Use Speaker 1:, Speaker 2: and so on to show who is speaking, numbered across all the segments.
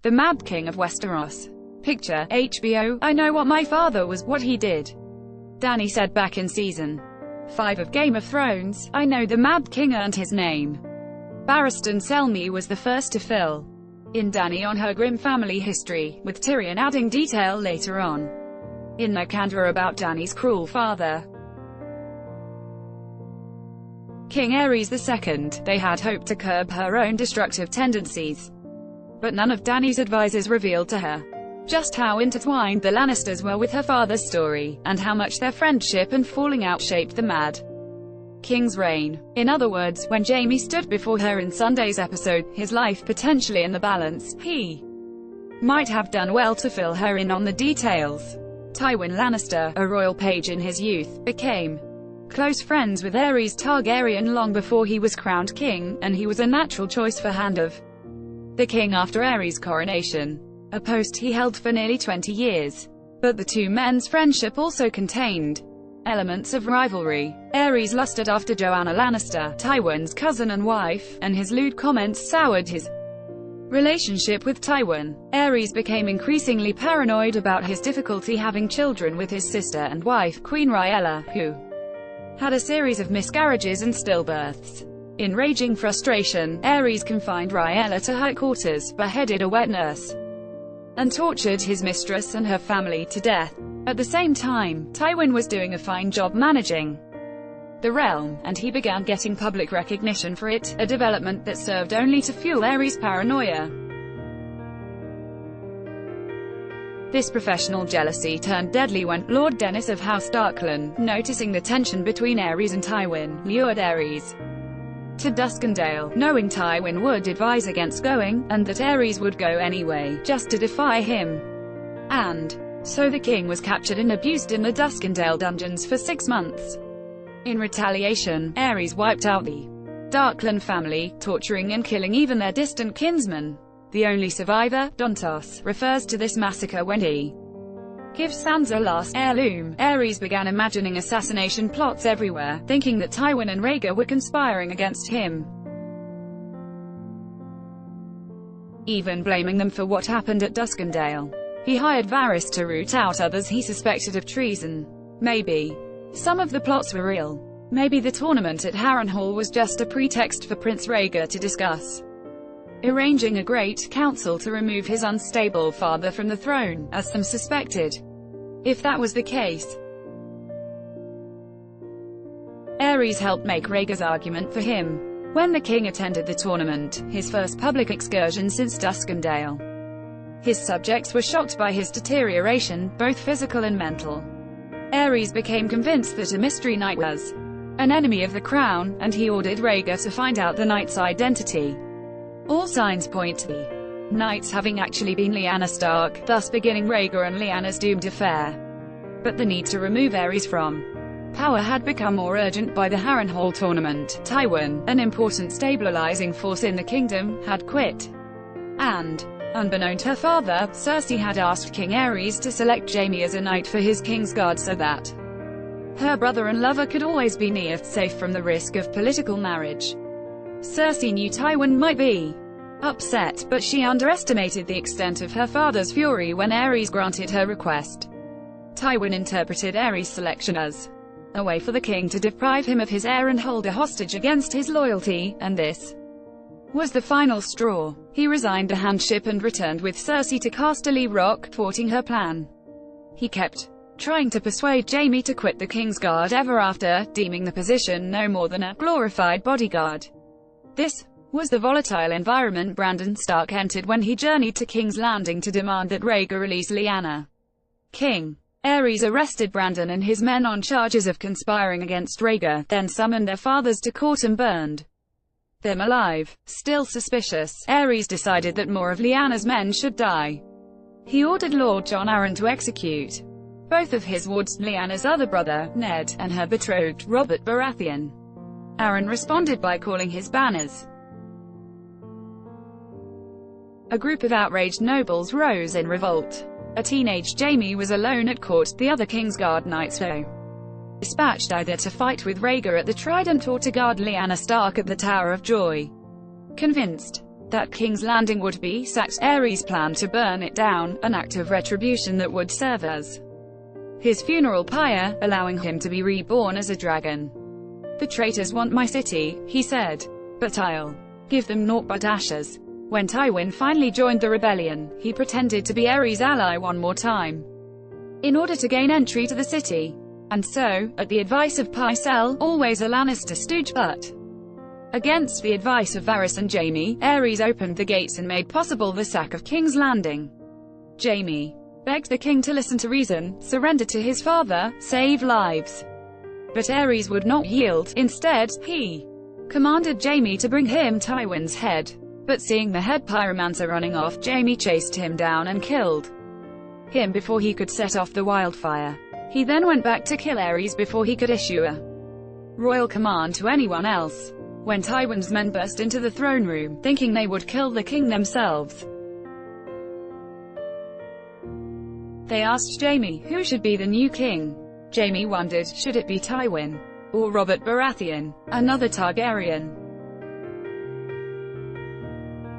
Speaker 1: the Mad King of Westeros. Picture, HBO, I know what my father was, what he did. Dany said back in Season 5 of Game of Thrones, I know the Mad King earned his name. Barristan Selmy was the first to fill in Dany on her grim family history, with Tyrion adding detail later on in Nycandra about Dany's cruel father. King Aerys II, they had hoped to curb her own destructive tendencies. But none of Dany's advisors revealed to her just how intertwined the Lannisters were with her father's story, and how much their friendship and falling out shaped the Mad King's reign. In other words, when Jaime stood before her in Sunday's episode, his life potentially in the balance, he might have done well to fill her in on the details. Tywin Lannister, a royal page in his youth, became close friends with Aerys Targaryen long before he was crowned king, and he was a natural choice for Hand of the King after Aerys' coronation, a post he held for nearly 20 years. But the two men's friendship also contained elements of rivalry. Aerys lusted after Joanna Lannister, Tywin's cousin and wife, and his lewd comments soured his relationship with Tywin. Aerys became increasingly paranoid about his difficulty having children with his sister and wife, Queen Rhaella, who had a series of miscarriages and stillbirths. In raging frustration, Aerys confined Rhaella to her quarters, beheaded a wet nurse, and tortured his mistress and her family to death. At the same time, Tywin was doing a fine job managing the realm, and he began getting public recognition for it, a development that served only to fuel Aerys' paranoia. This professional jealousy turned deadly when Lord Dennis of House Darkland, noticing the tension between Aerys and Tywin, lured Aerys to Duskendale, knowing Tywin would advise against going, and that Aerys would go anyway, just to defy him. And so the king was captured and abused in the Duskendale dungeons for 6 months. In retaliation, Aerys wiped out the Darkland family, torturing and killing even their distant kinsmen. The only survivor, Dontos, refers to this massacre when he gives Sansa last heirloom. Aerys began imagining assassination plots everywhere, thinking that Tywin and Rhaegar were conspiring against him, even blaming them for what happened at Duskendale. He hired Varys to root out others he suspected of treason. Maybe some of the plots were real. Maybe the tournament at Harrenhal was just a pretext for Prince Rhaegar to discuss arranging a great council to remove his unstable father from the throne, as some suspected. If that was the case, Aerys helped make Rhaegar's argument for him. When the king attended the tournament, his first public excursion since Duskendale, his subjects were shocked by his deterioration, both physical and mental. Aerys became convinced that a mystery knight was an enemy of the crown, and he ordered Rhaegar to find out the knight's identity. All signs point to the knights having actually been Lyanna Stark, thus beginning Rhaegar and Lyanna's doomed affair. But the need to remove Aerys from power had become more urgent by the Harrenhal tournament. Tywin, an important stabilizing force in the kingdom, had quit. And, unbeknown to her father, Cersei had asked King Aerys to select Jaime as a knight for his Kingsguard so that her brother and lover could always be near, safe from the risk of political marriage. Cersei knew Tywin might be upset, but she underestimated the extent of her father's fury when Aerys granted her request. Tywin interpreted Aerys' selection as a way for the king to deprive him of his heir and hold a hostage against his loyalty, and this was the final straw. He resigned the handship and returned with Cersei to Casterly Rock, thwarting her plan. He kept trying to persuade Jaime to quit the Kingsguard ever after, deeming the position no more than a glorified bodyguard. This was the volatile environment Brandon Stark entered when he journeyed to King's Landing to demand that Rhaegar release Lyanna. King Aerys arrested Brandon and his men on charges of conspiring against Rhaegar, then summoned their fathers to court and burned them alive. Still suspicious, Aerys decided that more of Lyanna's men should die. He ordered Lord Jon Arryn to execute both of his wards, Lyanna's other brother, Ned, and her betrothed, Robert Baratheon. Arryn responded by calling his banners. A group of outraged nobles rose in revolt. A teenage Jaime was alone at court, the other Kingsguard knights were dispatched either to fight with Rhaegar at the Trident or to guard Lyanna Stark at the Tower of Joy. Convinced that King's Landing would be sacked. Aerys planned to burn it down, an act of retribution that would serve as his funeral pyre, allowing him to be reborn as a dragon. "The traitors want my city," he said, "but I'll give them naught but ashes." When Tywin finally joined the rebellion, he pretended to be Aerys' ally one more time, in order to gain entry to the city. And so, at the advice of Pycelle, always a Lannister stooge, but against the advice of Varys and Jaime, Aerys opened the gates and made possible the sack of King's Landing. Jaime begged the king to listen to reason, surrender to his father, save lives. But Aerys would not yield. Instead, he commanded Jaime to bring him Tywin's head. But seeing the head pyromancer running off, Jaime chased him down and killed him before he could set off the wildfire. He then went back to kill Aerys before he could issue a royal command to anyone else. When Tywin's men burst into the throne room, thinking they would kill the king themselves, they asked Jaime who should be the new king. Jaime wondered, should it be Tywin? Or Robert Baratheon, another Targaryen?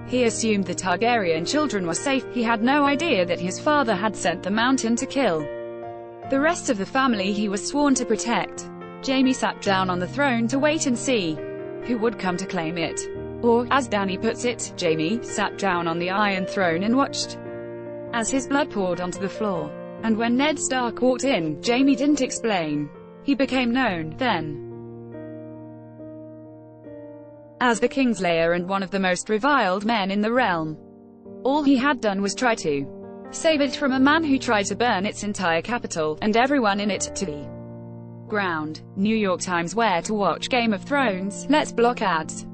Speaker 1: He assumed the Targaryen children were safe. He had no idea that his father had sent the Mountain to kill the rest of the family he was sworn to protect. Jaime sat down on the throne to wait and see who would come to claim it. Or, as Dany puts it, Jaime sat down on the Iron Throne and watched as his blood poured onto the floor. And when Ned Stark walked in, Jaime didn't explain. He became known, then, as the Kingslayer and one of the most reviled men in the realm. All he had done was try to save it from a man who tried to burn its entire capital, and everyone in it, to the ground. New York Times. Where to watch Game of Thrones? Let's block ads.